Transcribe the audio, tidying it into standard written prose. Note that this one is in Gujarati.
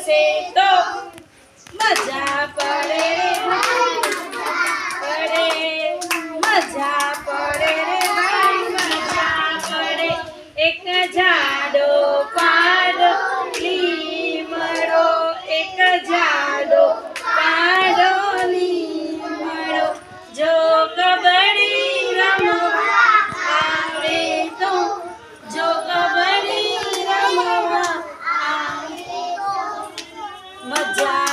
રમશે તો મજા પડે પડે મજા પડે રે ભાઈ મજા પડે એક જાડો પાડો લીમડો એક જાડો પાડો લીમડો જો કબડ્ડી રમવા આવે તો જો કબડ્ડી રમવા આવે તો મજા